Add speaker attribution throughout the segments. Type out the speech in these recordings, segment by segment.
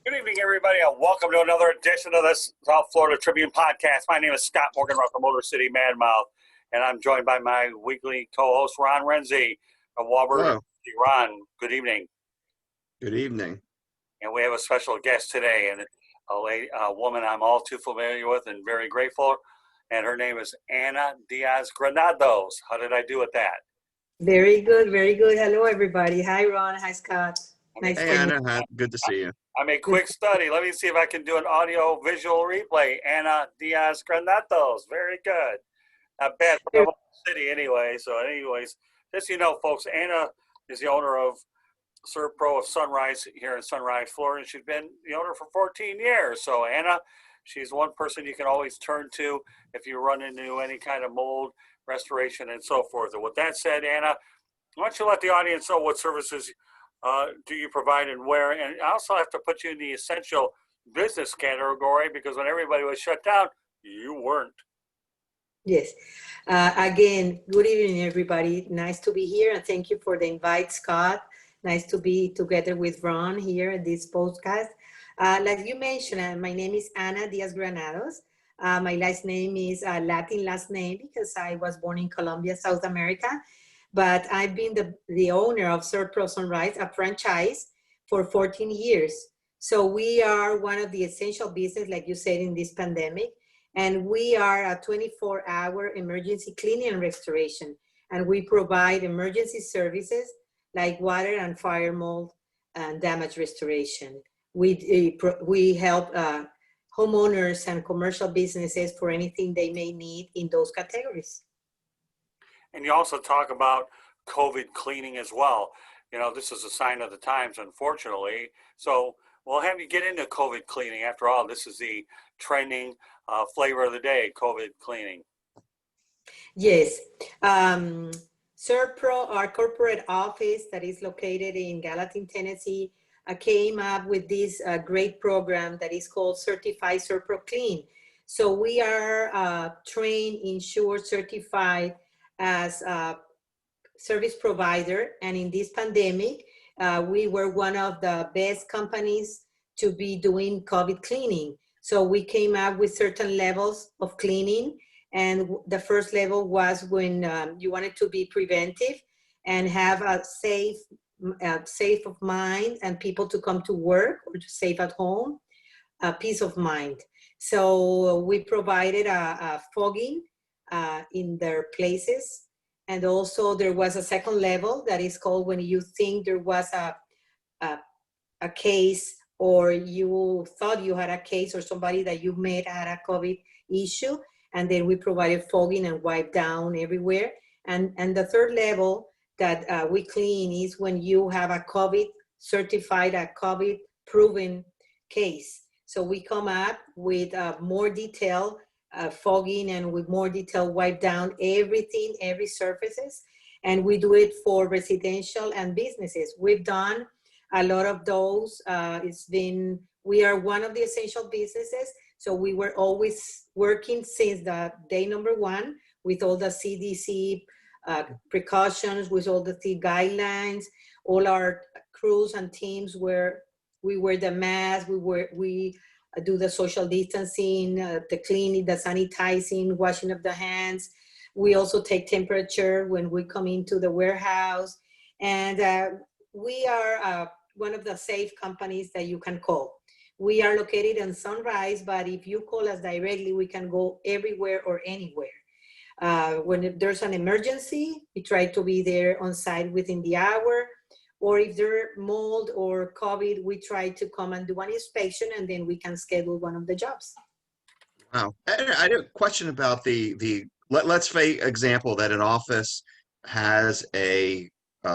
Speaker 1: Good evening, everybody, and welcome to another edition of this South Florida Tribune podcast. My name is Scott Morgan, from Motor City Madmouth, and I'm joined by my weekly co-host, Ron Renzy from Walbert.
Speaker 2: Hello.
Speaker 1: Ron, good evening.
Speaker 2: Good evening.
Speaker 1: And we have a special guest today, and a woman I'm all too familiar with and very grateful, and her name is Ana Diaz Granados. How did I do with that?
Speaker 3: Very good, very good. Hello, everybody. Hi, Ron. Hi, Scott. Nice
Speaker 2: Hey, Anna. Good to see you.
Speaker 1: I made a quick study. Let me see if I can do an audio visual replay. Ana Diaz Granados. Very good. Not bad for the city anyway. So anyways, just so you know, folks, Ana is the owner of Servpro of Sunrise here in Sunrise, Florida. She's been the owner for 14 years. So Ana, she's one person you can always turn to if you run into any kind of mold, restoration, and so forth. And with that said, Ana, why don't you let the audience know what services do you provide and where? And I also have to put you in the essential business category because when everybody was shut down, you weren't.
Speaker 3: Yes. Again, good evening, everybody. Nice to be here, and thank you for the invite, Scott. Nice to be together with Ron here at this podcast. Like you mentioned, my name is Ana Diaz Granados. My last name is a Latin last name because I was born in Colombia, South America. But I've been the owner of Servpro Sunrise, a franchise, for 14 years. So we are one of the essential business, like you said, in this pandemic. And we are a 24-hour emergency cleaning and restoration. And we provide emergency services like water and fire mold and damage restoration. We help homeowners and commercial businesses for anything they may need in those categories.
Speaker 1: And you also talk about COVID cleaning as well. You know, this is a sign of the times, unfortunately. So we'll have you get into COVID cleaning. After all, this is the trending flavor of the day, COVID cleaning.
Speaker 3: Yes. Servpro, our corporate office that is located in Gallatin, Tennessee, came up with this great program that is called Certified Servpro Clean. So we are trained, insured, certified as a service provider, and in this pandemic, we were one of the best companies to be doing COVID cleaning. So we came up with certain levels of cleaning, and the first level was when you wanted to be preventive and have a safe of mind and people to come to work or to safe at home, peace of mind. So we provided a fogging in their places. And also there was a second level that is called when you think there was a case, or you thought you had a case, or somebody that you met had a COVID issue. And then we provided fogging and wipe down everywhere. And the third level that we clean is when you have a COVID certified, a COVID proven case. So we come up with more detail fogging, and with more detail wipe down everything, every surfaces, and we do it for residential and businesses. We've done a lot of those. We are one of the essential businesses, so we were always working since the day number one with all the CDC precautions, with all the guidelines. All our crews and teams we wear the mask, we do the social distancing, the cleaning, the sanitizing, washing of the hands. We also take temperature when we come into the warehouse. And we are one of the safe companies that you can call. We are located in Sunrise, but if you call us directly, we can go everywhere or anywhere. When there's an emergency, we try to be there on site within the hour. Or if there's mold or COVID, we try to come and do an inspection, and then we can schedule one of the jobs.
Speaker 2: Wow. I had a question about let's say example that an office has a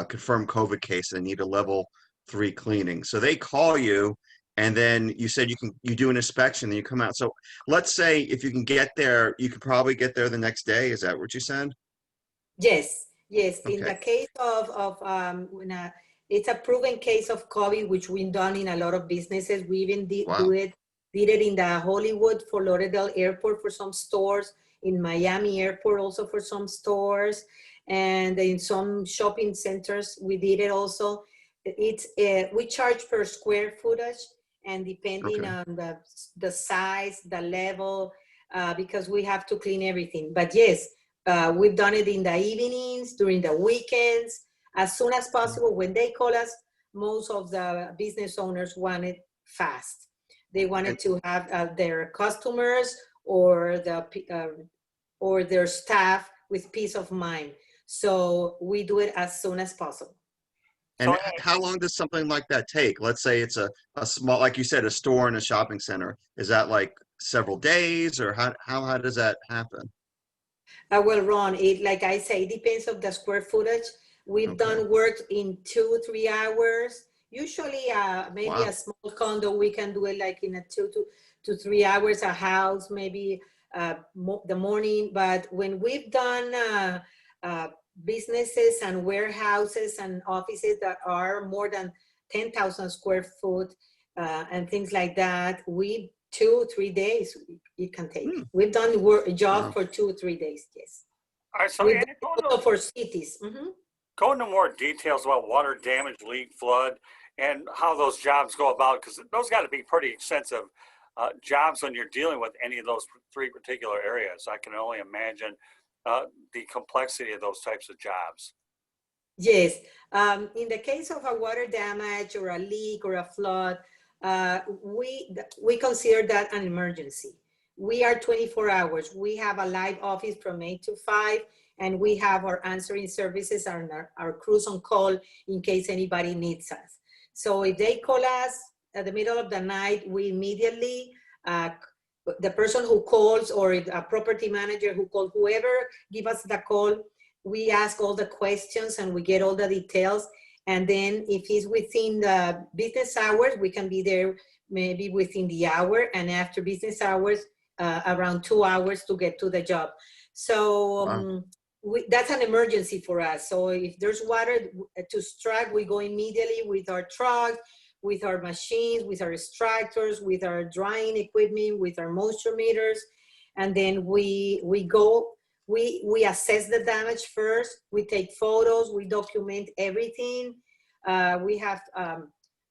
Speaker 2: confirmed COVID case and they need a level 3 cleaning. So they call you, and then you said you do an inspection and you come out. So let's say if you can get there, you could probably get there the next day. Is that what you said?
Speaker 3: Yes. Okay. In the case of it's a proven case of COVID, which we've done in a lot of businesses. We even did it in the Hollywood, Fort Lauderdale airport for some stores, in Miami airport also for some stores, and in some shopping centers we did it also. We charge per square footage, and depending
Speaker 2: Okay.
Speaker 3: on the size, the level, because we have to clean everything. But yes, we've done it in the evenings, during the weekends, as soon as possible. When they call us, most of the business owners want it fast. They wanted to have their customers or or their staff with peace of mind. So we do it as soon as possible.
Speaker 2: And how long does something like that take? Let's say it's a small, like you said, a store in a shopping center. Is that like several days, or how does that happen?
Speaker 3: Well, Ron, like I say, it depends on the square footage. We've
Speaker 2: Okay.
Speaker 3: done work in 2-3 hours. Usually, maybe
Speaker 2: Wow.
Speaker 3: a small condo, we can do it like in a 2 to 3 hours. A house, maybe the morning. But when we've done uh, businesses and warehouses and offices that are more than 10,000 square foot and things like that, 2-3 days it can take.
Speaker 2: Hmm.
Speaker 3: We've done jobs
Speaker 2: Wow.
Speaker 3: for 2 or 3 days. Yes.
Speaker 1: All right, so
Speaker 3: We've
Speaker 1: Anna,
Speaker 3: done also for cities.
Speaker 1: go into more details about water damage, leak, flood, and how those jobs go about, because those got to be pretty extensive jobs when you're dealing with any of those three particular areas. I can only imagine the complexity of those types of jobs.
Speaker 3: Yes. In the case of a water damage or a leak or a flood, we consider that an emergency. We are 24 hours. We have a live office from 8 to 5, and we have our answering services and our crews on call in case anybody needs us. So if they call us at the middle of the night, we immediately, the person who calls or a property manager who calls, whoever give us the call, we ask all the questions and we get all the details. And then if it's within the business hours, we can be there maybe within the hour, and after business hours, around 2 hours to get to the job. So
Speaker 2: Wow.
Speaker 3: that's an emergency for us. So if there's water to strike, we go immediately with our trucks, with our machines, with our extractors, with our drying equipment, with our moisture meters. And then we assess the damage first. We take photos, we document everything. We have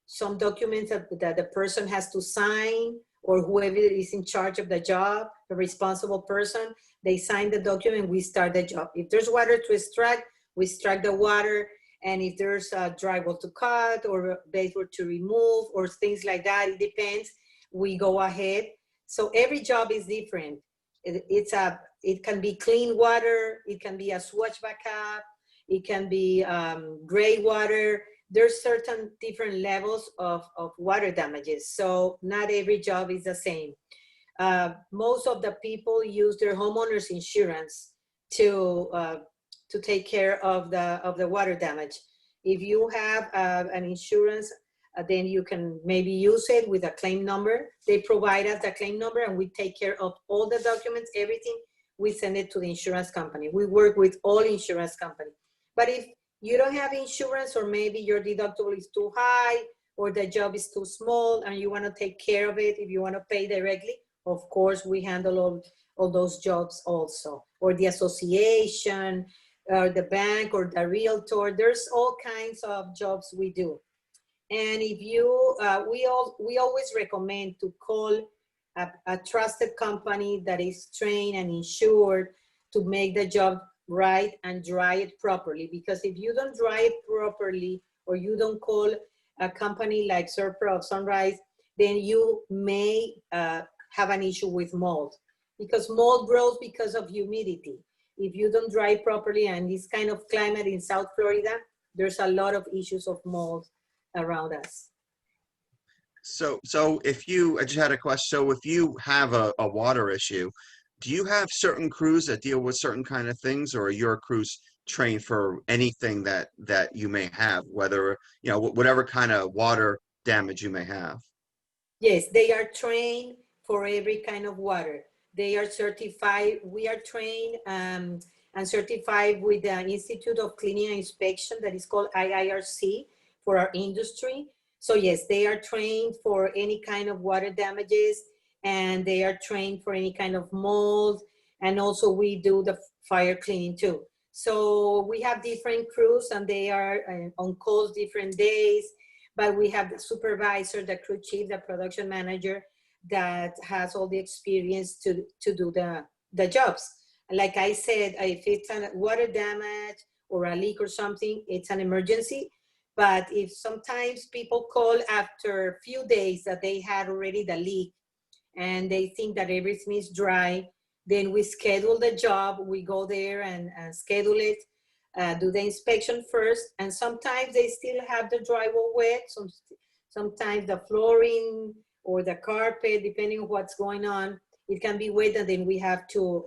Speaker 3: some documents that the person has to sign, or whoever is in charge of the job, the responsible person, they sign the document, we start the job. If there's water to extract, we extract the water. And if there's a drywall to cut or baseboard to remove or things like that, it depends, we go ahead. So every job is different. It can be clean water, it can be a swatch backup, it can be gray water. There's certain different levels of water damages. So not every job is the same. Most of the people use their homeowners insurance to take care of the water damage. If you have an insurance, then you can maybe use it with a claim number. They provide us the claim number and we take care of all the documents, everything. We send it to the insurance company. We work with all insurance companies. But if you don't have insurance, or maybe your deductible is too high, or the job is too small and you want to take care of it, if you want to pay directly, of course, we handle all those jobs also, or the association, or the bank, or the realtor. There's all kinds of jobs we do. And if you, we always recommend to call a trusted company that is trained and insured to make the job right and dry it properly. Because if you don't dry it properly, or you don't call a company like Serpro of Sunrise, then you may have an issue with mold, because mold grows because of humidity. If you don't dry it properly, and this kind of climate in South Florida, there's a lot of issues of mold around us.
Speaker 2: So if you, I just had a question. So if you have a water issue, do you have certain crews that deal with certain kind of things, or are your crews trained for anything that you may have, whether, whatever kind of water damage you may have?
Speaker 3: Yes, they are trained for every kind of water. They are certified. We are trained and certified with the Institute of Cleaning and Inspection, that is called IIRC, for our industry. So yes, they are trained for any kind of water damages, and they are trained for any kind of mold. And also we do the fire cleaning too. So we have different crews, and they are on calls different days. but we have the supervisor, the crew chief, the production manager that has all the experience to do the jobs. Like I said, if it's a water damage or a leak or something, it's an emergency. But if sometimes people call after a few days that they had already the leak and they think that everything is dry, then we schedule the job. We go there and schedule it, do the inspection first. And sometimes they still have the drywall wet. Sometimes the flooring or the carpet, depending on what's going on, it can be wet, and then we have to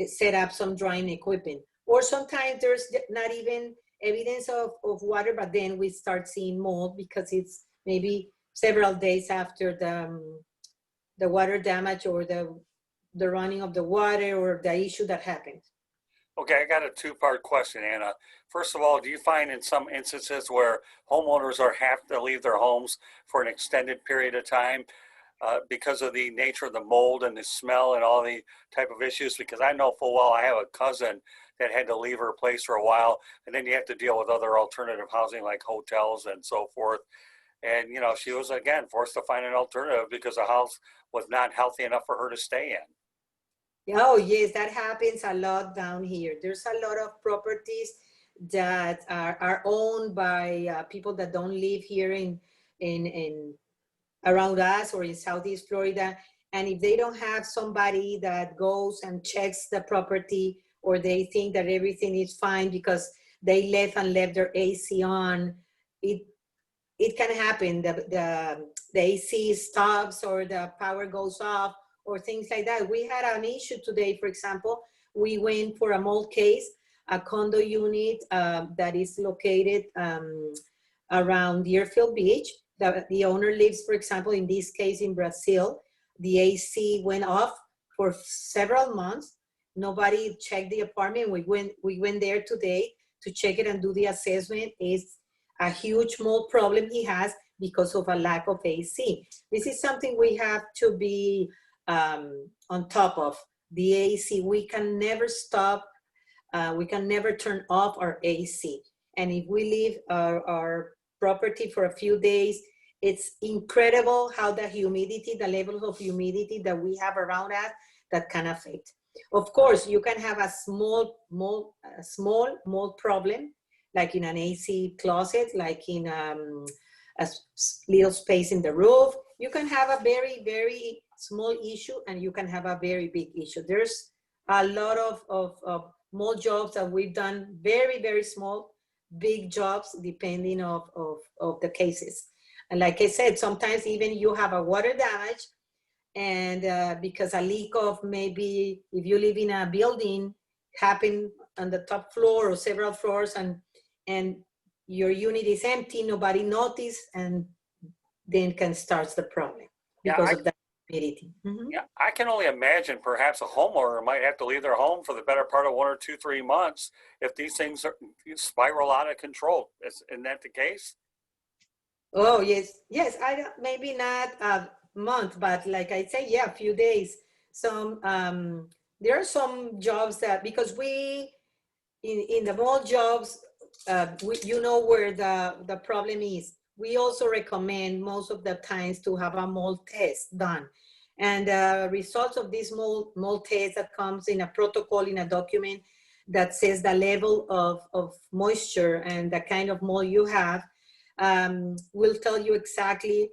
Speaker 3: set up some drying equipment. Or sometimes there's not even evidence of water, but then we start seeing mold because it's maybe several days after the water damage or the running of the water or the issue that happened.
Speaker 1: Okay, I got a two-part question, Anna. First of all, do you find in some instances where homeowners have to leave their homes for an extended period of time because of the nature of the mold and the smell and all the type of issues? Because I know full well I have a cousin that had to leave her place for a while, and then you have to deal with other alternative housing like hotels and so forth. And, you know, she was, again, forced to find an alternative because the house was not healthy enough for her to stay in.
Speaker 3: Oh, yes, that happens a lot down here. There's a lot of properties that are owned by people that don't live here in around us or in Southeast Florida. And if they don't have somebody that goes and checks the property, or they think that everything is fine because they left their AC on, it can happen. The AC stops or the power goes off, or things like that. We had an issue today, for example. We went for a mold case, a condo unit that is located around Deerfield Beach. The owner lives, for example, in this case in Brazil. The AC went off for several months. Nobody checked the apartment. We went there today to check it and do the assessment. It's a huge mold problem he has because of a lack of AC. This is something we have to be on top of. The AC, we can never stop, we can never turn off our AC. And if we leave our property for a few days, it's incredible how the humidity, the levels of humidity that we have around us, that can affect. Of course, you can have a small mold problem, like in an AC closet, like in a little space in the roof. You can have a very, very small issue, and you can have a very big issue. There's a lot of mold jobs that we've done, very, very small, big jobs, depending of the cases. And like I said, sometimes even you have a water damage, and because a leak of, maybe if you live in a building, happen on the top floor or several floors, and your unit is empty, nobody noticed, and then can start the problem because of that humidity. Mm-hmm.
Speaker 1: Yeah, I can only imagine perhaps a homeowner might have to leave their home for the better part of 1 or 2, 3 months if these things spiral out of control. Isn't that the case?
Speaker 3: Oh, yes. Maybe not a month, but like I say, yeah, a few days. There are some jobs that, because in the mold jobs, you know where the problem is. We also recommend most of the times to have a mold test done. And the results of this mold test that comes in a protocol, in a document that says the level of moisture and the kind of mold you have, will tell you exactly,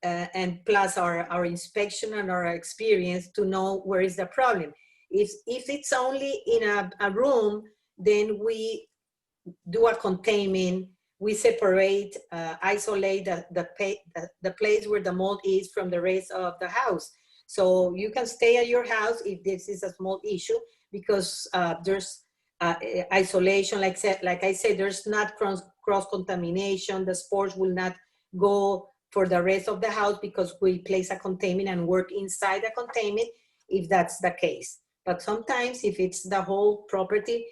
Speaker 3: and plus our inspection and our experience to know where is the problem. If it's only in a room, then we do a containment. We separate, isolate the place where the mold is from the rest of the house. So you can stay at your house if this is a small issue, because there's isolation. Like I said, there's not cross-contamination. The spores will not go for the rest of the house because we place a containment and work inside the containment if that's the case. But sometimes if it's the whole property,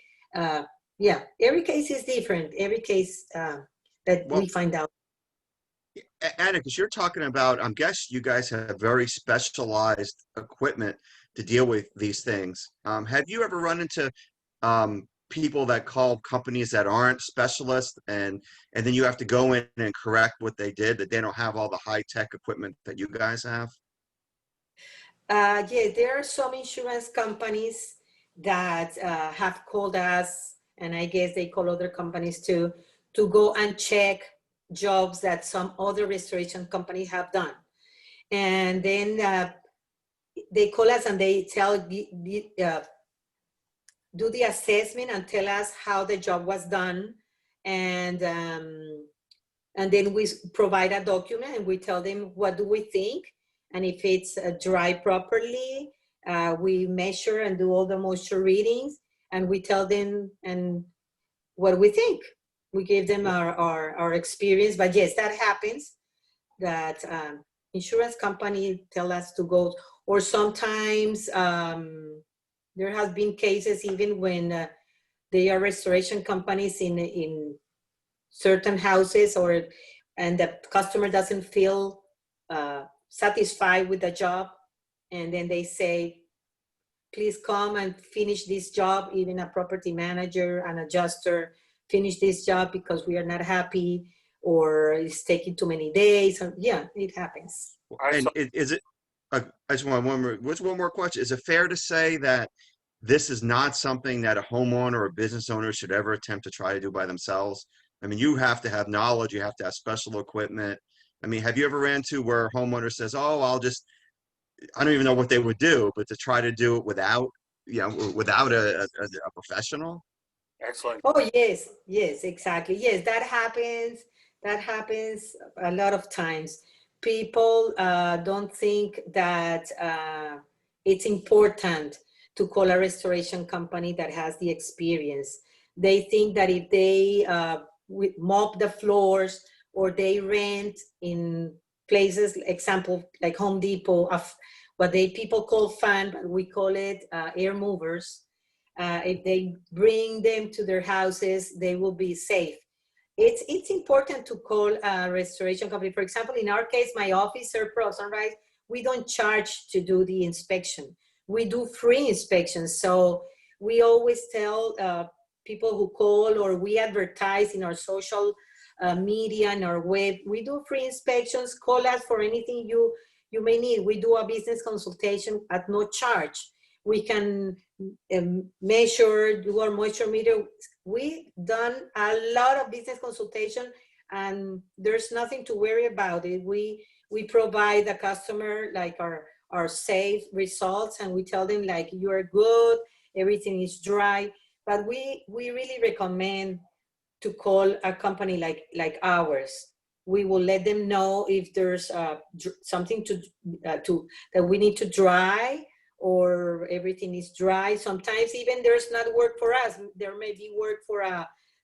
Speaker 3: yeah, every case is different. Every case that we find out.
Speaker 2: Anna, because you're talking about, I guess you guys have very specialized equipment to deal with these things. Have you ever run into people that call companies that aren't specialists, and then you have to go in and correct what they did, that they don't have all the high-tech equipment that you guys have?
Speaker 3: Yeah, there are some insurance companies that have called us, and I guess they call other companies too, to go and check jobs that some other restoration companies have done. And then they call us and they do the assessment and tell us how the job was done. And then we provide a document and we tell them what do we think. And if it's dry properly, we measure and do all the moisture readings, and we tell them and what we think. We give them our experience. But yes, that happens, that insurance company tell us to go, or sometimes there has been cases even when they are restoration companies in certain houses, and the customer doesn't feel satisfied with the job, and then they say, please come and finish this job. Even a property manager, an adjuster, finish this job because we are not happy, or it's taking too many days. Or, yeah, it happens.
Speaker 2: And is it, I just want one more question. Is it fair to say that this is not something that a homeowner or business owner should ever attempt to try to do by themselves? I mean, you have to have knowledge, you have to have special equipment. I mean, have you ever ran to where a homeowner says, oh, I don't even know what they would do, but to try to do it without, without a professional?
Speaker 1: Excellent.
Speaker 3: Oh, yes, exactly. Yes, that happens. That happens a lot of times. People don't think that it's important to call a restoration company that has the experience. They think that if they mop the floors, or they rent in places, example, like Home Depot, of what people call fan, but we call it air movers. If they bring them to their houses, they will be safe. It's important to call a restoration company. For example, in our case, my office, Pro Sunrise, we don't charge to do the inspection. We do free inspections. So we always tell people who call, or we advertise in our social media and our web, we do free inspections. Call us for anything you may need. We do a business consultation at no charge. We can measure, do our moisture meter. We've done a lot of business consultation, and there's nothing to worry about it. We provide the customer like our safe results, and we tell them like, you are good, everything is dry. But we really recommend to call a company like ours. We will let them know if there's something that we need to dry, or everything is dry. Sometimes even there's not work for us. There may be work for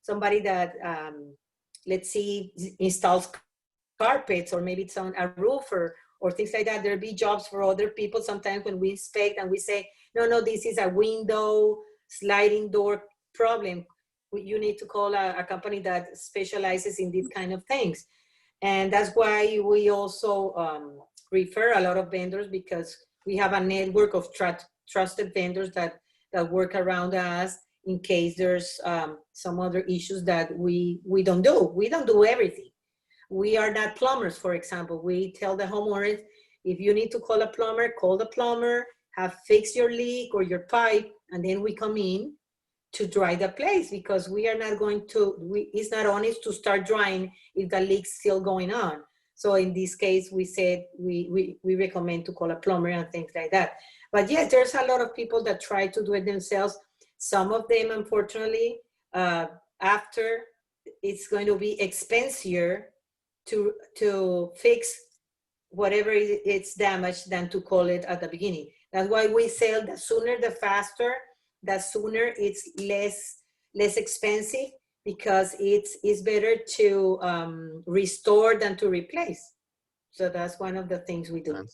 Speaker 3: somebody that, let's see, installs carpets, or maybe it's on a roofer or things like that. There'll be jobs for other people sometimes when we inspect and we say, no, this is a window sliding door problem. You need to call a company that specializes in these kind of things. And that's why we also refer a lot of vendors, because we have a network of trusted vendors that work around us in case there's some other issues that we don't do. We don't do everything. We are not plumbers, for example. We tell the homeowners, if you need to call a plumber, call the plumber, have fixed your leak or your pipe, and then we come in to dry the place, because we are not going to, it's not honest to start drying if the leak's still going on. So in this case, we said we recommend to call a plumber and things like that. But yes, there's a lot of people that try to do it themselves. Some of them, unfortunately, after, it's going to be expensive to fix whatever it's damaged than to call it at the beginning. That's why we say the sooner the faster, the sooner it's less expensive, because it's better to restore than to replace. So that's one of the things we do.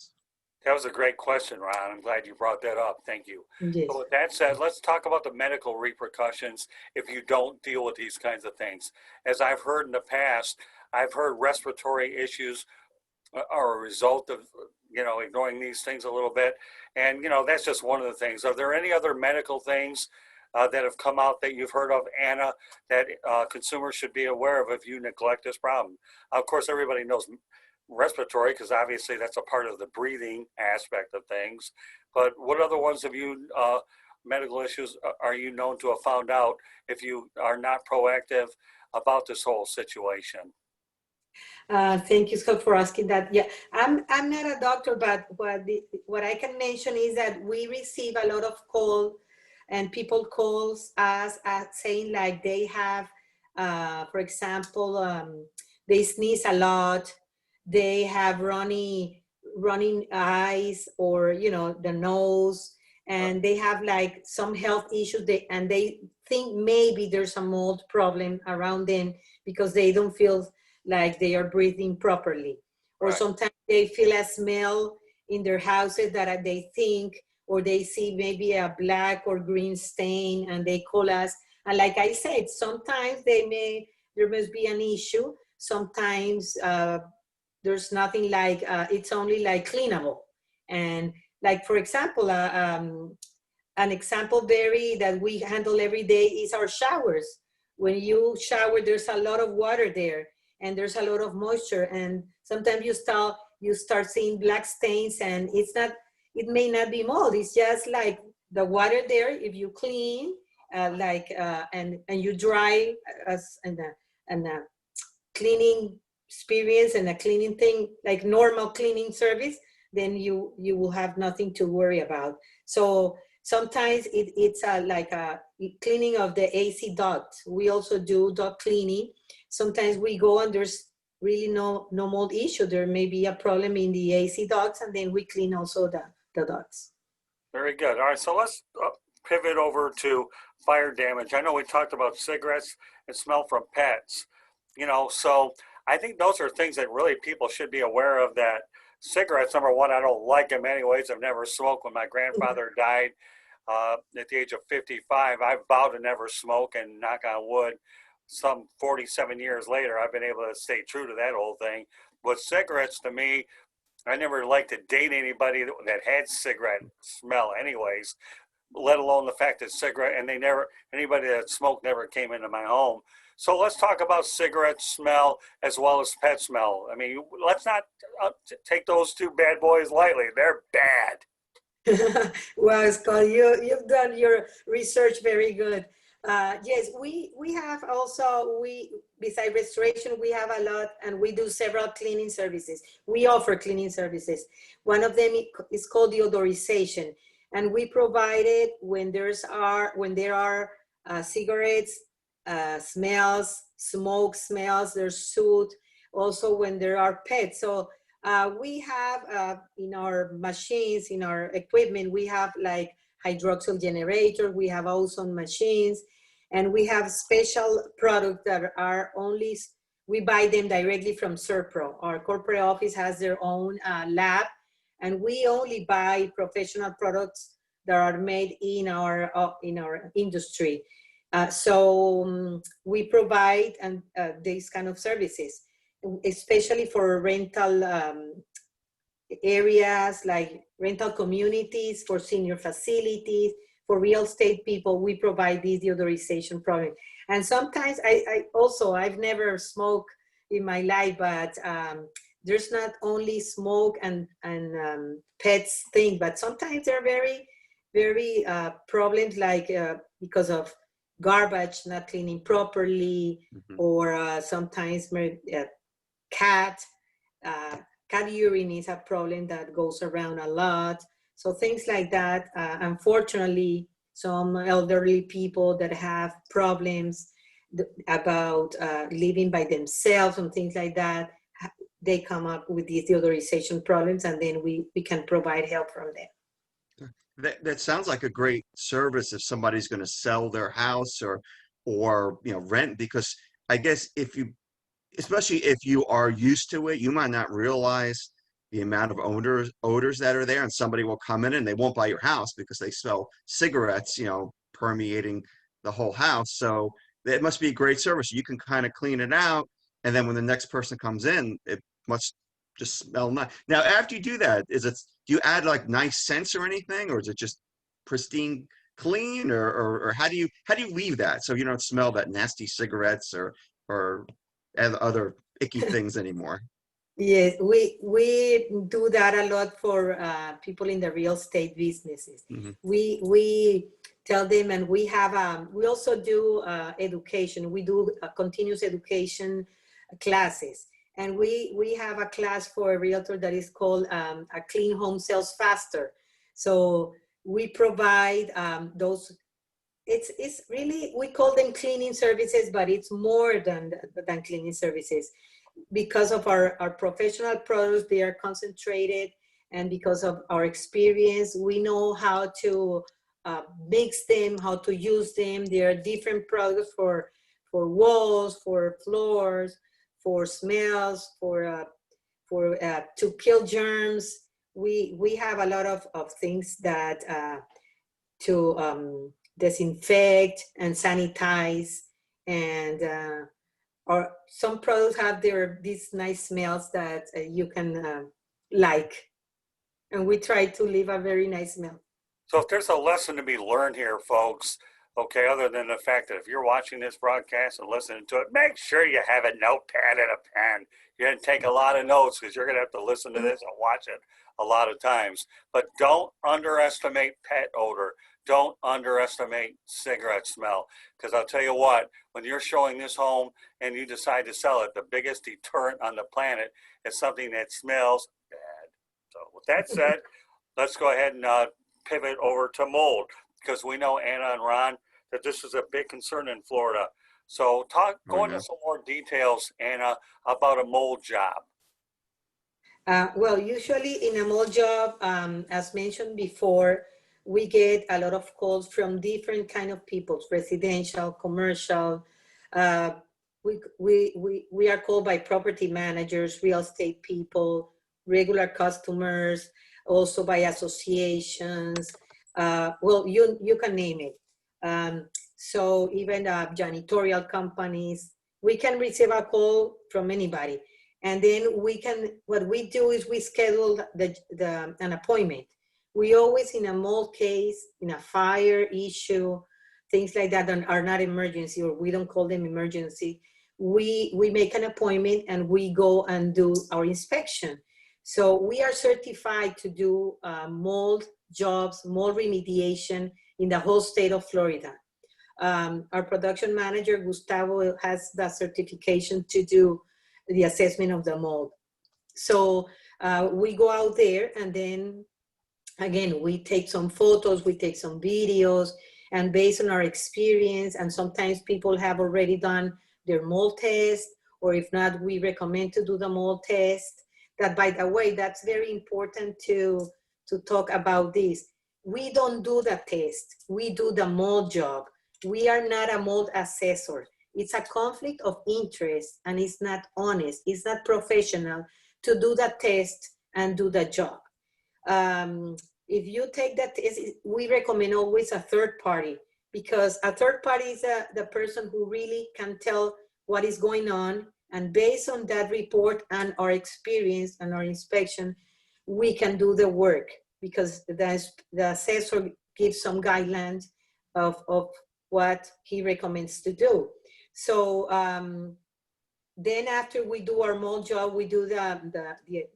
Speaker 1: That was a great question, Ron. I'm glad you brought that up. Thank you.
Speaker 3: Yes.
Speaker 1: So with that said, let's talk about the medical repercussions if you don't deal with these kinds of things. As I've heard in the past, I've heard respiratory issues are a result of, ignoring these things a little bit. And, that's just one of the things. Are there any other medical things that have come out that you've heard of, Anna, that consumers should be aware of if you neglect this problem? Of course, everybody knows respiratory because obviously that's a part of the breathing aspect of things. But what other ones have you, medical issues, are you known to have found out if you are not proactive about this whole situation?
Speaker 3: Thank you, Scott, for asking that. Yeah, I'm not a doctor, but what I can mention is that we receive a lot of call, and people calls us saying like they have, for example, they sneeze a lot, they have running eyes, or the nose, and they have like some health issues. And they think maybe there's a mold problem around them because they don't feel like they are breathing properly. Or
Speaker 1: Right.
Speaker 3: sometimes they feel a smell in their houses that they think, or they see maybe a black or green stain, and they call us. And like I said, sometimes there must be an issue. Sometimes there's nothing, like it's only like cleanable. And like, for example, an example that we handle every day is our showers. When you shower, there's a lot of water there, and there's a lot of moisture, and sometimes you start seeing black stains, and it may not be mold. It's just like the water there. If you clean, and you dry, and a cleaning experience and a cleaning thing, like normal cleaning service, then you will have nothing to worry about. So sometimes it's like a cleaning of the AC duct. We also do duct cleaning. Sometimes we go and there's really no mold issue. There may be a problem in the AC ducts, and then we clean also the ducts.
Speaker 1: Very good. All right, so let's pivot over to fire damage. I know we talked about cigarettes and smell from pets, so I think those are things that really people should be aware of. That cigarettes, number one, I don't like them anyways. I've never smoked. When my grandfather died at the age of 55, I vowed to never smoke, and knock on wood, some 47 years later, I've been able to stay true to that whole thing. But cigarettes, to me, I never liked to date anybody that had cigarette smell anyways, let alone the fact that anybody that smoked never came into my home. So let's talk about cigarette smell as well as pet smell. I mean, let's not take those two bad boys lightly. They're bad.
Speaker 3: Well, Scott, you've done your research very good. Yes, we have also, besides restoration, we have a lot, and we do several cleaning services. We offer cleaning services. One of them is called deodorization, and we provide it when there are cigarettes smells, smoke smells, there's soot. Also, when there are pets. So we have in our machines, in our equipment, we have like hydroxyl generator, we have ozone machines, and we have special products that are only, we buy them directly from Serpro. Our corporate office has their own lab, and we only buy professional products that are made in our industry. So we provide these kind of services, especially for rental areas, like rental communities, for senior facilities, for real estate people. We provide this deodorization program. And sometimes I've never smoked in my life, but there's not only smoke and pets thing, but sometimes there are very, very problems, like because of garbage not cleaning properly, or sometimes cat urine is a problem that goes around a lot. So things like that. Unfortunately, some elderly people that have problems about living by themselves and things like that, they come up with these deodorization problems, and then we can provide help from them.
Speaker 2: That sounds like a great service if somebody's going to sell their house or rent, because I guess especially if you are used to it, you might not realize the amount of odors that are there, and somebody will come in and they won't buy your house because they smell cigarettes, permeating the whole house. So it must be a great service. You can kind of clean it out, and then when the next person comes in, it must just smell nice. Now, after you do that, do you add like nice scents or anything, or is it just pristine clean, or how do you leave that so you don't smell that nasty cigarettes or other icky things anymore?
Speaker 3: Yes, we do that a lot for people in the real estate businesses.
Speaker 2: Hmm.
Speaker 3: We tell them, and we have we also do education. We do continuous education classes, and we have a class for a realtor that is called a clean home sells faster. So we provide those. It's really, we call them cleaning services, but it's more than cleaning services. Because of our professional products, they are concentrated, and because of our experience, we know how to mix them, how to use them. There are different products for walls, for floors, for smells, for to kill germs. We have a lot of things that to disinfect and sanitize, and or some products have these nice smells that you can like, and we try to leave a very nice smell.
Speaker 1: So if there's a lesson to be learned here, folks, okay, other than the fact that if you're watching this broadcast and listening to it, make sure you have a notepad and a pen. You're going to take a lot of notes because you're going to have to listen to this and watch it a lot of times. But don't underestimate pet odor. Don't underestimate cigarette smell. Because I'll tell you what, when you're showing this home and you decide to sell it, the biggest deterrent on the planet is something that smells bad. So with that said, let's go ahead and pivot over to mold, because we know, Ana and Ron, that this is a big concern in Florida. So go into some more details, Ana, about a mold job.
Speaker 3: Well, usually in a mold job, as mentioned before, we get a lot of calls from different kind of people, residential, commercial. We are called by property managers, real estate people, regular customers, also by associations. Well, you can name it. So even janitorial companies, we can receive a call from anybody. And then what we do is we schedule an appointment. We always, in a mold case, in a fire issue, things like that are not emergency, or we don't call them emergency. We make an appointment and we go and do our inspection. So we are certified to do mold jobs, mold remediation in the whole state of Florida. Our production manager, Gustavo, has that certification to do the assessment of the mold. So we go out there, and then again, we take some photos, we take some videos, and based on our experience, and sometimes people have already done their mold test, or if not, we recommend to do the mold test. That, by the way, that's very important to talk about this. We don't do the test, we do the mold job. We are not a mold assessor. It's a conflict of interest, and it's not honest, it's not professional to do the test and do the job. If you take that test, we recommend always a third party, because a third party is the person who really can tell what is going on, and based on that report and our experience and our inspection, we can do the work, because the assessor gives some guidelines of what he recommends to do. So then after we do our mold job, we do the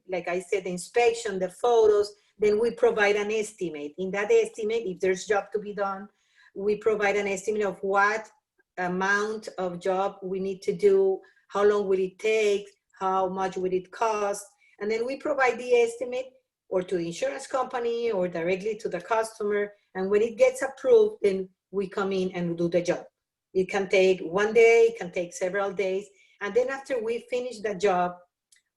Speaker 3: like I said, the inspection, the photos, then we provide an estimate. In that estimate, if there's job to be done, we provide an estimate of what amount of job we need to do, how long will it take, how much will it cost, and then we provide the estimate, or to the insurance company or directly to the customer. And when it gets approved, then we come in and do the job. It can take one day, it can take several days. And then after we finish the job,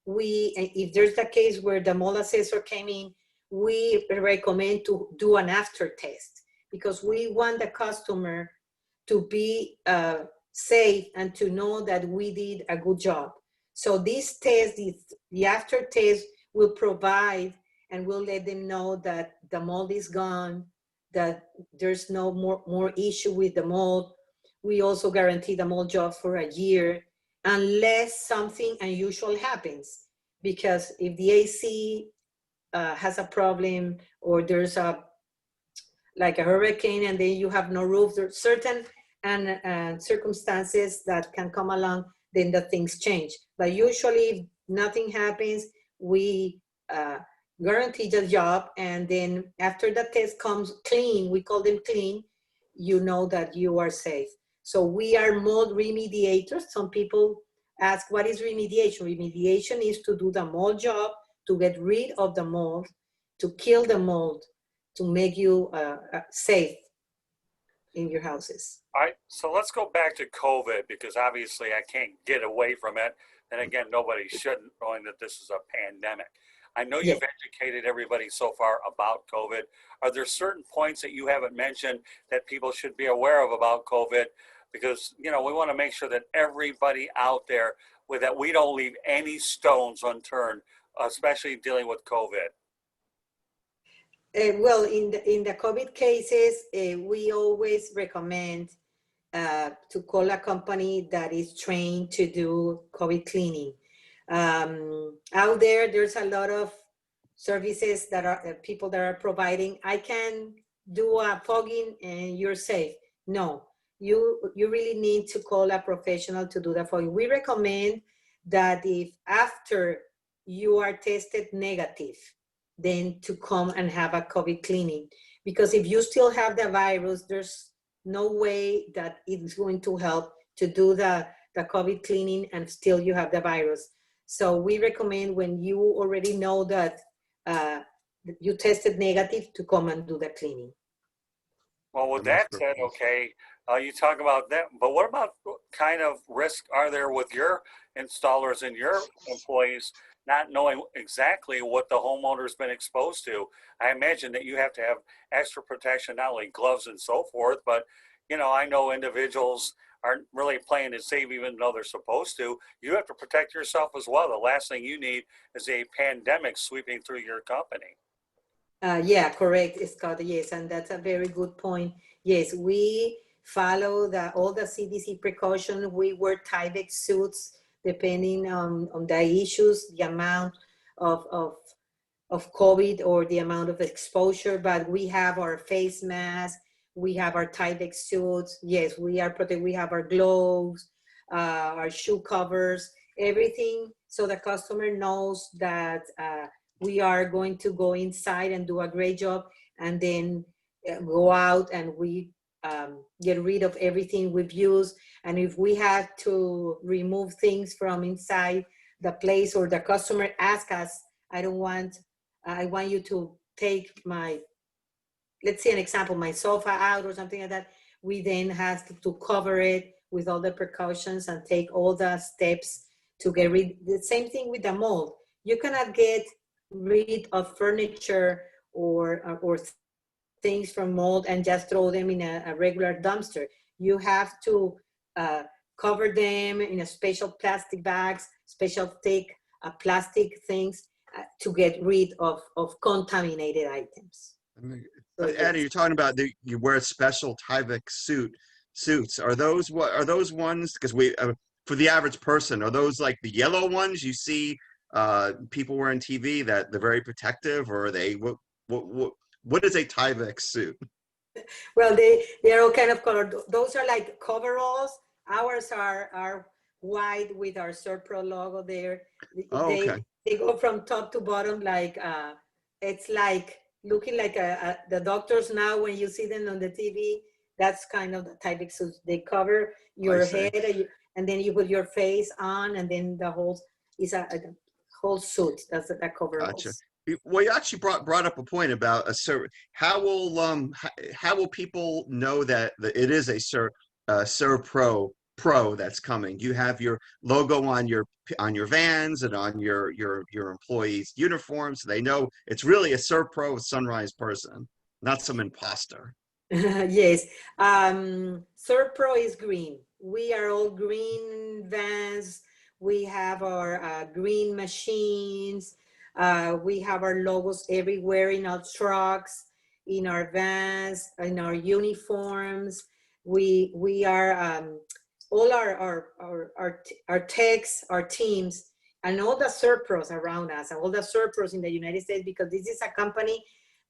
Speaker 3: if there's a case where the mold assessor came in, we recommend to do an after test, because we want the customer to be safe and to know that we did a good job. So this test, the after test, will provide and will let them know that the mold is gone, that there's no more issue with the mold. We also guarantee the mold job for a year, unless something unusual happens. Because if the AC has a problem, or there's like a hurricane, and then you have no roof. There's certain and circumstances that can come along, then the things change. But usually, if nothing happens, we guarantee the job, and then after the test comes clean, we call them clean, you know that you are safe. So we are mold remediators. Some people ask, what is remediation? Remediation is to do the mold job, to get rid of the mold, to kill the mold, to make you safe in your houses.
Speaker 1: All right, so let's go back to COVID, because obviously I can't get away from it. And again, nobody shouldn't, knowing that this is a pandemic. I know you've educated everybody so far about COVID. Are there certain points that you haven't mentioned that people should be aware of about COVID? Because, you know, we want to make sure that everybody out there, with that we don't leave any stones unturned, especially dealing with COVID.
Speaker 3: Well, in the COVID cases, we always recommend to call a company that is trained to do COVID cleaning. Out there, there's a lot of services that are people that are providing. I can do a fogging and you're safe. No, you really need to call a professional to do the fogging. We recommend that if after you are tested negative, then to come and have a COVID cleaning. Because if you still have the virus, there's no way that it's going to help to do the COVID cleaning and still you have the virus. So we recommend, when you already know that you tested negative, to come and do the cleaning.
Speaker 1: Well, with that said, okay, you talk about that, but what about what kind of risk are there with your installers and your employees not knowing exactly what the homeowner's been exposed to? I imagine that you have to have extra protection, not only gloves and so forth, but, you know, I know individuals aren't really playing it safe even though they're supposed to. You have to protect yourself as well. The last thing you need is a pandemic sweeping through your company.
Speaker 3: Yeah, correct, Scott. Yes, and that's a very good point. Yes, we follow all the CDC precautions. We wear Tyvek suits depending on the issues, the amount of COVID or the amount of exposure. But we have our face mask, we have our Tyvek suits. Yes, we are protected. We have our gloves, our shoe covers, everything, so the customer knows that we are going to go inside and do a great job, and then go out and we get rid of everything we've used. And if we have to remove things from inside the place, or the customer asks us, I want you to take my, let's say an example, my sofa out or something like that, we then have to cover it with all the precautions and take all the steps to get rid. The same thing with the mold. You cannot get rid of furniture or things from mold and just throw them in a regular dumpster. You have to cover them in a special plastic bags, special thick plastic things to get rid of contaminated items.
Speaker 2: So, Eddie, you're talking about you wear special Tyvek suits. Are those ones? Because for the average person, are those like the yellow ones you see people wearing TV that they're very protective, or are they what is a Tyvek suit?
Speaker 3: Well, they're all kind of colored. Those are like coveralls. Ours are white with our Serpro logo there.
Speaker 2: Okay.
Speaker 3: They go from top to bottom, like it's like looking like the doctors now when you see them on the TV. That's kind of the Tyvek suits. They cover your head, and then you put your face on, and then the whole is a whole suit. That's that coveralls.
Speaker 2: Gotcha. Well, you actually brought up a point about a Serp. How will people know that it is a Serpro Pro that's coming? You have your logo on your vans and on your employees' uniforms. So they know it's really a Serpro Sunrise person, not some imposter.
Speaker 3: Yes, Serpro is green. We are all green vans. We have our green machines. We have our logos everywhere in our trucks, in our vans, in our uniforms. We are all our techs, our teams, and all the Serpros around us, and all the Serpros in the United States, because this is a company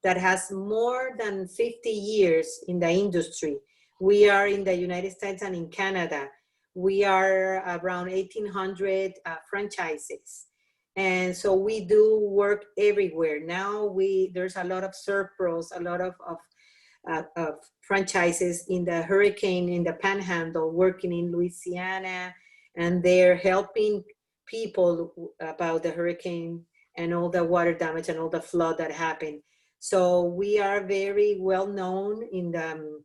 Speaker 3: that has more than 50 years in the industry. We are in the United States and in Canada. We are around 1,800 franchises. And so we do work everywhere. Now there's a lot of Serpros, a lot of franchises in the hurricane, in the Panhandle, working in Louisiana, and they're helping people about the hurricane and all the water damage and all the flood that happened. So we are very well known in the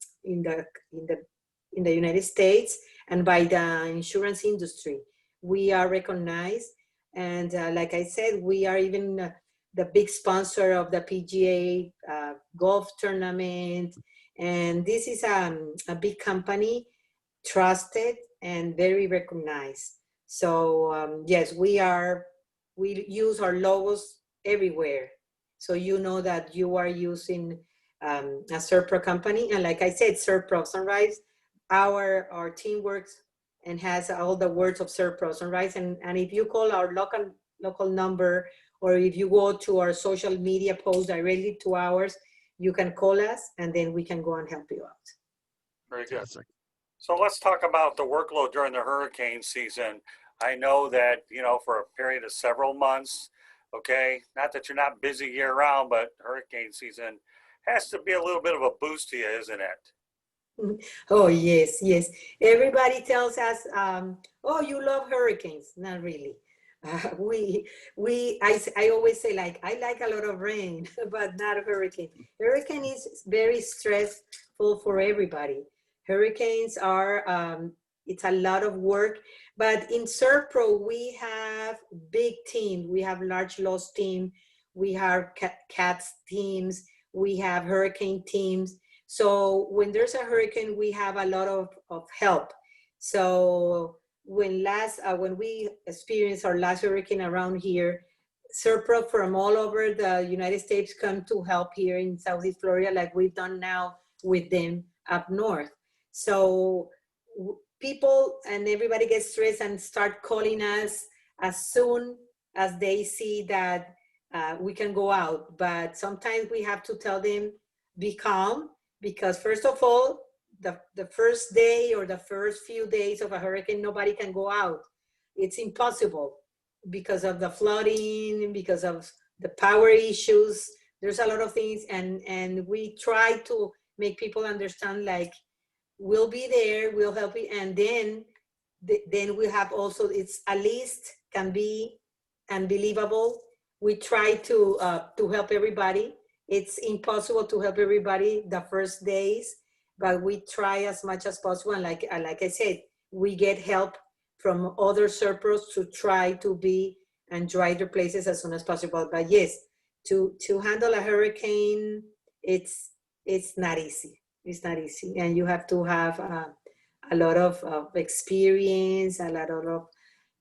Speaker 3: United States and by the insurance industry. We are recognized, and like I said, we are even the big sponsor of the PGA golf tournament. And this is a big company, trusted and very recognized. So yes, we use our logos everywhere. So you know that you are using a Serpro company. And like I said, Serpro Sunrise, our team works and has all the words of Serpro Sunrise. And if you call our local number, or if you go to our social media post directly to ours, you can call us and then we can go and help you out.
Speaker 1: Very good. So let's talk about the workload during the hurricane season. I know that, for a period of several months, okay, not that you're not busy year round, but hurricane season has to be a little bit of a boost to you, isn't it?
Speaker 3: Oh, yes, yes. Everybody tells us, oh, you love hurricanes. Not really. I always say, like, I like a lot of rain, but not a hurricane. Hurricane is very stressful for everybody. Hurricanes are, it's a lot of work, but in Serpro, we have big teams. We have large loss team. We have cats teams. We have hurricane teams. So when there's a hurricane, we have a lot of help. So when we experienced our last hurricane around here, Serpro from all over the United States come to help here in Southeast Florida, like we've done now with them up north. So people and everybody gets stressed and start calling us as soon as they see that we can go out. But sometimes we have to tell them, be calm, because first of all, the first day or the first few days of a hurricane, nobody can go out. It's impossible because of the flooding, because of the power issues. There's a lot of things, and we try to make people understand, like, we'll be there, we'll help you, and then we have also, it's at least can be unbelievable. We try to help everybody. It's impossible to help everybody the first days, but we try as much as possible. And like I said, we get help from other Serpros to try to be and dry their places as soon as possible. But yes, to handle a hurricane, it's not easy. It's not easy, and you have to have a lot of experience, a lot of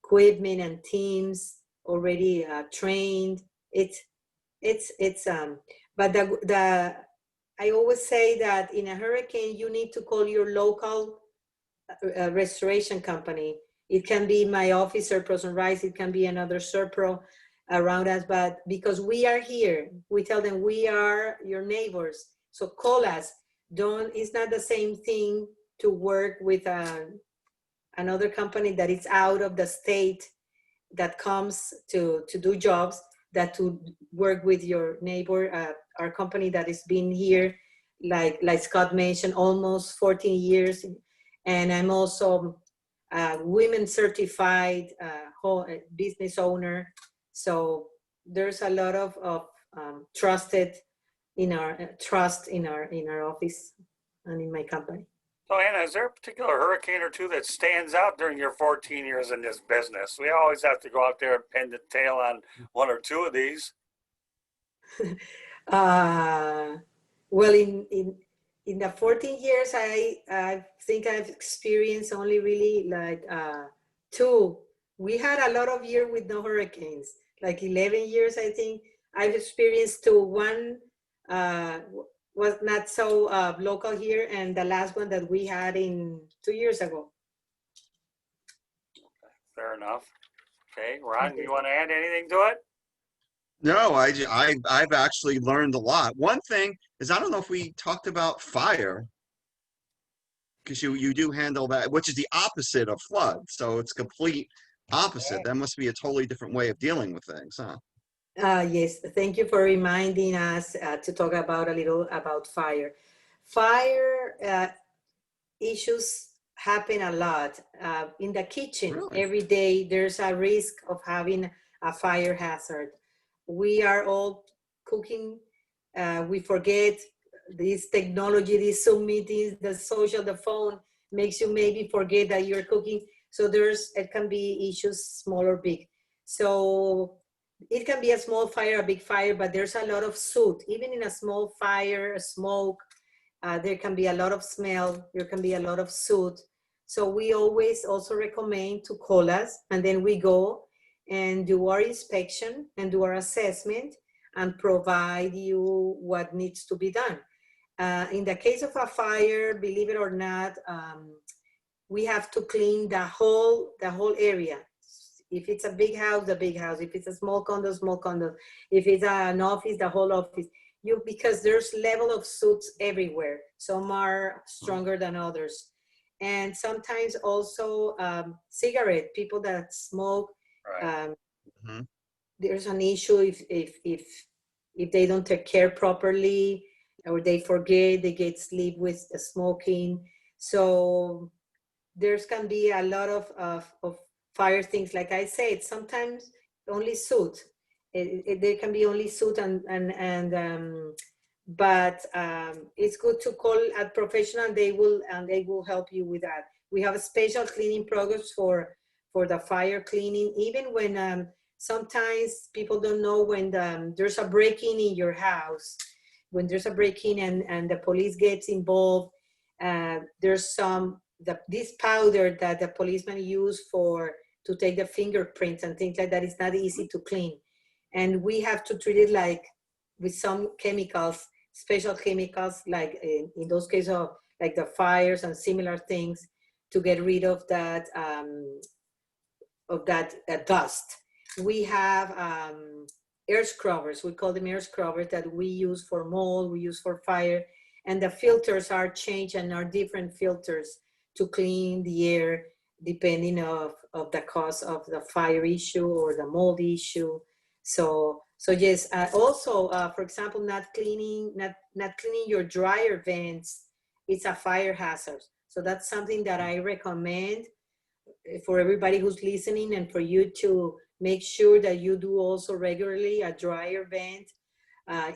Speaker 3: equipment and teams already trained. But I always say that in a hurricane, you need to call your local restoration company. It can be my office, Serpro Sunrise. It can be another Serpro around us. But because we are here, we tell them we are your neighbors. So call us. It's not the same thing to work with another company that is out of the state that comes to do jobs, that to work with your neighbor, our company that has been here, like Scott mentioned, almost 14 years. And I'm also a women certified business owner. So there's a lot of trust in our office and in my company.
Speaker 1: So Ana, is there a particular hurricane or two that stands out during your 14 years in this business? We always have to go out there and pin the tail on one or two of these.
Speaker 3: Well, in the 14 years, I think I've experienced only really like two. We had a lot of years with no hurricanes, like 11 years, I think. I've experienced two. One was not so local here, and the last one that we had 2 years ago.
Speaker 1: Okay, fair enough. Okay, Ron, you want to add anything to it?
Speaker 2: No, I've actually learned a lot. One thing is, I don't know if we talked about fire, because you do handle that, which is the opposite of flood. So it's complete opposite. That must be a totally different way of dealing with things, huh?
Speaker 3: Yes, thank you for reminding us to talk about a little about fire. Fire issues happen a lot in the kitchen.
Speaker 2: Really?
Speaker 3: Every day there's a risk of having a fire hazard. We are all cooking. We forget this technology, these Zoom meetings, the social, the phone makes you maybe forget that you're cooking. So it can be issues small or big. So it can be a small fire, a big fire, but there's a lot of soot. Even in a small fire, smoke, there can be a lot of smell, there can be a lot of soot. So we always also recommend to call us, and then we go and do our inspection and do our assessment and provide you what needs to be done. In the case of a fire, believe it or not, we have to clean the whole area. If it's a big house, the big house. If it's a small condo, small condo. If it's an office, the whole office. Because there's level of soot everywhere. Some are stronger than others. And sometimes also cigarette, people that smoke,
Speaker 1: Right.
Speaker 3: there's an issue if they don't take care properly, or they forget, they get sleep with the smoking. So there's can be a lot of fire things. Like I said, sometimes only soot. There can be only soot, but it's good to call a professional. They will help you with that. We have a special cleaning programs for the fire cleaning. Even when sometimes people don't know when there's a break-in in your house. When there's a break-in and the police gets involved, there's this powder that the policemen use to take the fingerprints and things like that. It's not easy to clean, and we have to treat it like with some chemicals, special chemicals, like in those cases of like the fires and similar things, to get rid of that dust. We have air scrubbers. We call them air scrubbers that we use for mold, we use for fire, and the filters are changed and are different filters to clean the air depending of the cause of the fire issue or the mold issue. So yes, also for example, not cleaning your dryer vents, it's a fire hazard. So that's something that I recommend for everybody who's listening, and for you to make sure that you do also regularly a dryer vent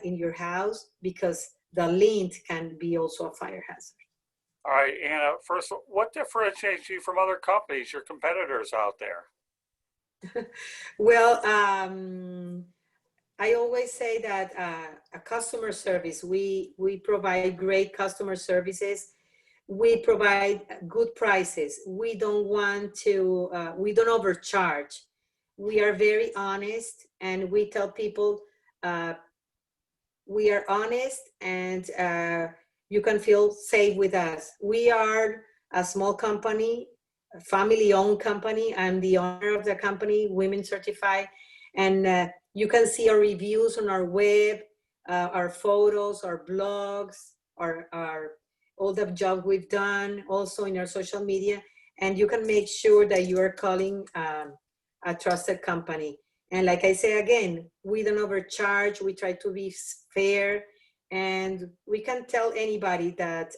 Speaker 3: in your house, because the lint can be also a fire hazard.
Speaker 1: All right, Anna, first, what differentiates you from other companies, your competitors out there?
Speaker 3: Well, I always say that a customer service, we provide great customer services. We provide good prices. We don't want to, we don't overcharge. We are very honest, and we tell people we are honest, and you can feel safe with us. We are a small company, a family-owned company. I'm the owner of the company, Women Certified, and you can see our reviews on our web, our photos, our blogs, our all the job we've done, also in our social media, and you can make sure that you are calling a trusted company. And like I say again, we don't overcharge. We try to be fair, and we can tell anybody that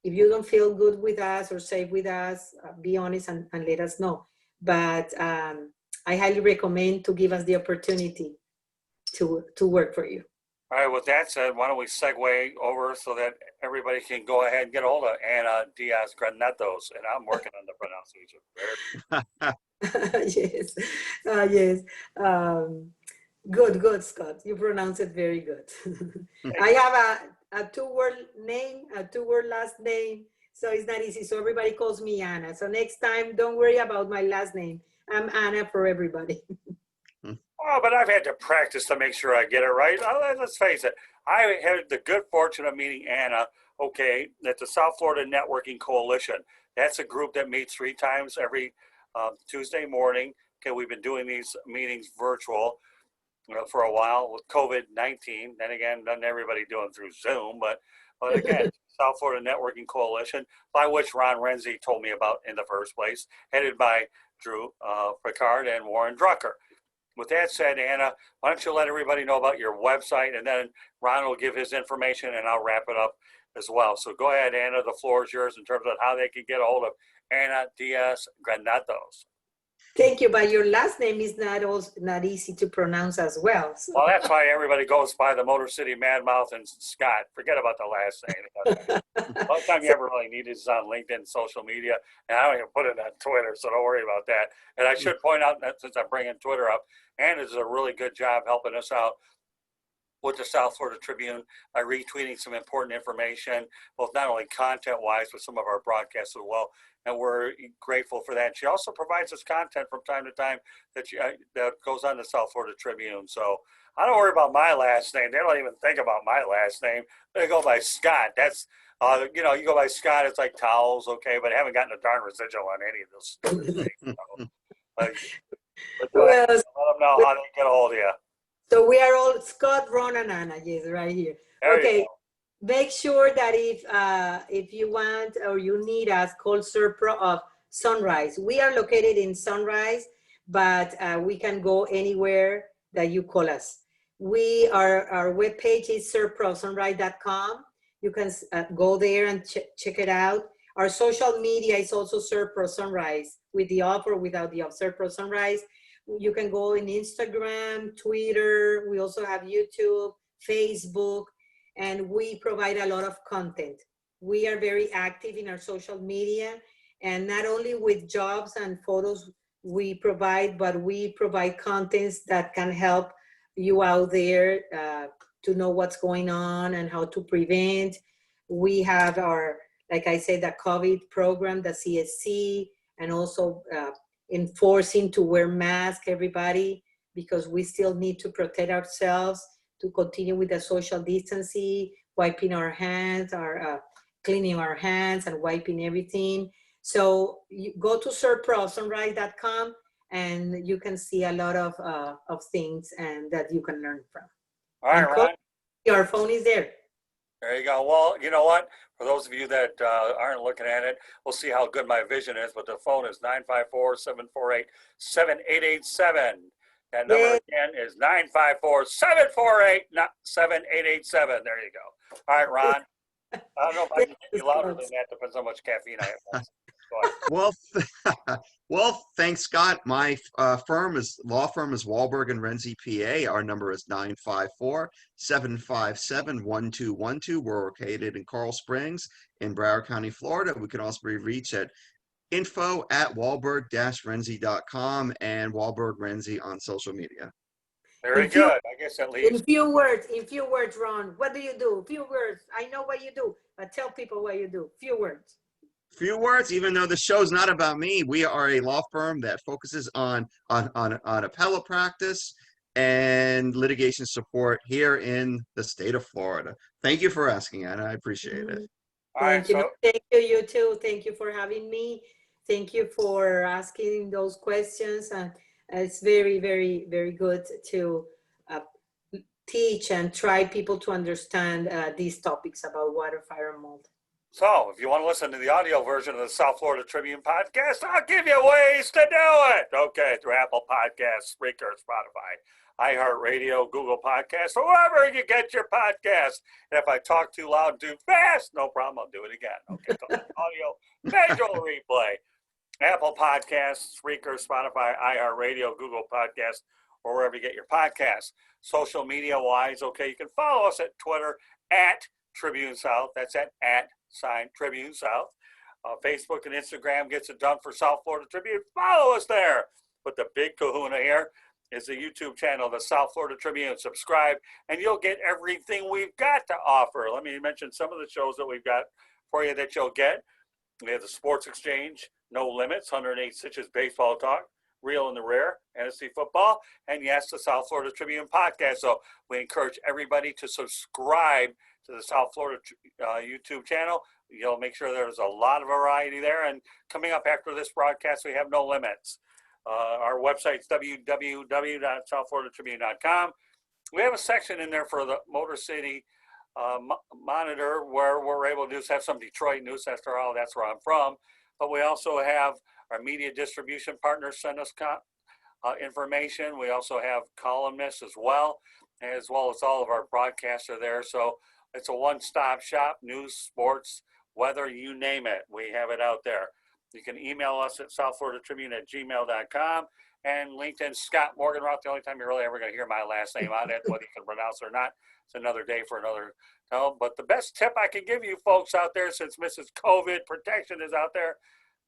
Speaker 3: if you don't feel good with us or safe with us, be honest and let us know. But I highly recommend to give us the opportunity to work for you.
Speaker 1: All right, with that said, why don't we segue over so that everybody can go ahead and get a hold of Ana Diaz Granados, and I'm working on the pronunciation.
Speaker 3: Yes, yes. Good, Scott. You pronounce it very good. I have a two-word name, a two-word last name, so it's not easy. So everybody calls me Ana. So next time, don't worry about my last name. I'm Ana for everybody.
Speaker 1: Oh, but I've had to practice to make sure I get it right. Let's face it. I had the good fortune of meeting Ana, okay, at the South Florida Networking Coalition. That's a group that meets 3 times every Tuesday morning. Okay, we've been doing these meetings virtual. for a while with COVID-19. Then again, not everybody doing through Zoom, but again, South Florida Networking Coalition, by which Ron Renzy told me about in the first place, headed by Drew Picard and Warren Drucker. With that said, Ana, why don't you let everybody know about your website, and then Ron will give his information, and I'll wrap it up as well. So go ahead, Ana, the floor is yours in terms of how they can get a hold of Ana Diaz Granados.
Speaker 3: Thank you, but your last name is not easy to pronounce as well. So.
Speaker 1: Well, that's why everybody goes by the Motor City Madmouth and Scott. Forget about the last name. The only time you ever really need it is on LinkedIn, social media, and I don't even put it on Twitter, so don't worry about that. And I should point out that since I'm bringing Twitter up, Ana does a really good job helping us out with the South Florida Tribune by retweeting some important information, both not only content-wise, but some of our broadcasts as well. And we're grateful for that. She also provides us content from time to time that goes on the South Florida Tribune. So I don't worry about my last name. They don't even think about my last name. They go by Scott. That's, you go by Scott, it's like towels, okay, but I haven't gotten a darn residual on any of those stupid things. But let them know how they get a hold of you.
Speaker 3: So we are all Scott, Ron, and Ana, yes, right here.
Speaker 1: There
Speaker 3: okay, make sure that if you want or you need us, call Serpro of Sunrise. We are located in Sunrise, but we can go anywhere that you call us. Our webpage is serprosunrise.com. You can go there and check it out. Our social media is also Serpro Sunrise, with the off or without the off, Serpro Sunrise. You can go in Instagram, Twitter. We also have YouTube, Facebook, and we provide a lot of content. We are very active in our social media, and not only with jobs and photos we provide, but we provide contents that can help you out there to know what's going on and how to prevent. We have our, like I said, the COVID program, the CSC, and also enforcing to wear masks, everybody, because we still need to protect ourselves, to continue with the social distancing, wiping our hands, cleaning our hands and wiping everything. So you go to serprosunrise.com and you can see a lot of things and that you can learn from.
Speaker 1: All right, Ron.
Speaker 3: Your phone is there.
Speaker 1: There you go. Well, you know what? For those of you that aren't looking at it, we'll see how good my vision is. But the phone is 954-748-7887. That number again is 954-748-7887. There you go. All right, Ron. I don't know if I can get you louder than that. Depends on how much caffeine I have.
Speaker 2: Well, thanks, Scott. My law firm is Wahlberg and Renzy, PA. Our number is 954-757-1212. We're located in Coral Springs in Broward County, Florida. We can also be reached at info@wahlberg-renzy.com and Wahlberg Renzy on social media.
Speaker 1: Very good. I guess that leaves.
Speaker 3: In few words, Ron, what do you do? Few words. I know what you do, but tell people what you do. Few words.
Speaker 2: Few words, even though the show's not about me. We are a law firm that focuses on appellate practice and litigation support here in the state of Florida. Thank you for asking, Ana. I appreciate it.
Speaker 3: Thank you. Thank you, you too. Thank you for having me. Thank you for asking those questions. And it's very, very, very good to teach and try people to understand these topics about water, fire, and mold.
Speaker 1: So, if you want to listen to the audio version of the South Florida Tribune podcast, I'll give you ways to do it. Okay, through Apple Podcasts, Spreaker, Spotify, iHeartRadio, Google Podcasts, wherever you get your podcasts. And if I talk too loud, too fast, no problem, I'll do it again. Okay, so audio, visual replay. Apple Podcasts, Spreaker, Spotify, iHeartRadio, Google Podcasts, or wherever you get your podcasts. Social media-wise, okay, you can follow us at Twitter at Tribune South. That's at Tribune South. Facebook and Instagram gets it done for South Florida Tribune. Follow us there. But the big kahuna here is the YouTube channel, the South Florida Tribune. Subscribe, and you'll get everything we've got to offer. Let me mention some of the shows that we've got for you that you'll get. We have the Sports Exchange, No Limits, 108 Stitches Baseball Talk, Real in the Rear, NFC Football, and yes, the South Florida Tribune podcast. So we encourage everybody to subscribe to the South Florida YouTube channel. You'll make sure there's a lot of variety there. And coming up after this broadcast, we have No Limits. Our website's www.southfloridatribune.com. We have a section in there for the Motor City Monitor where we're able to just have some Detroit news. That's where I'm from. But we also have our media distribution partners send us information. We also have columnists as well as all of our broadcasts are there. So it's a one-stop shop, news, sports, weather, you name it. We have it out there. You can email us at southfloridatribune@gmail.com. And LinkedIn, Scott Morganroth. The only time you're really ever going to hear my last name on it, whether you can pronounce it or not, it's another day for another tell. But the best tip I can give you folks out there, since Mrs. COVID protection is out there,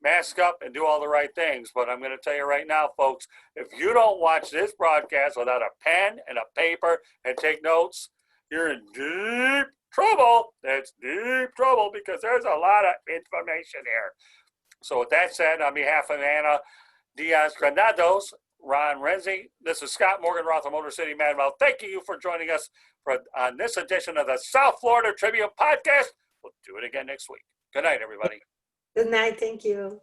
Speaker 1: mask up and do all the right things. But I'm going to tell you right now, folks, if you don't watch this broadcast without a pen and a paper and take notes, you're in deep trouble. That's deep trouble because there's a lot of information here. So with that said, on behalf of Ana Diaz Granados, Ron Renzy, this is Scott Morganroth of Motor City Madwell. Thank you for joining us on this edition of the South Florida Tribune Podcast. We'll do it again next week. Good night, everybody.
Speaker 3: Good night. Thank you.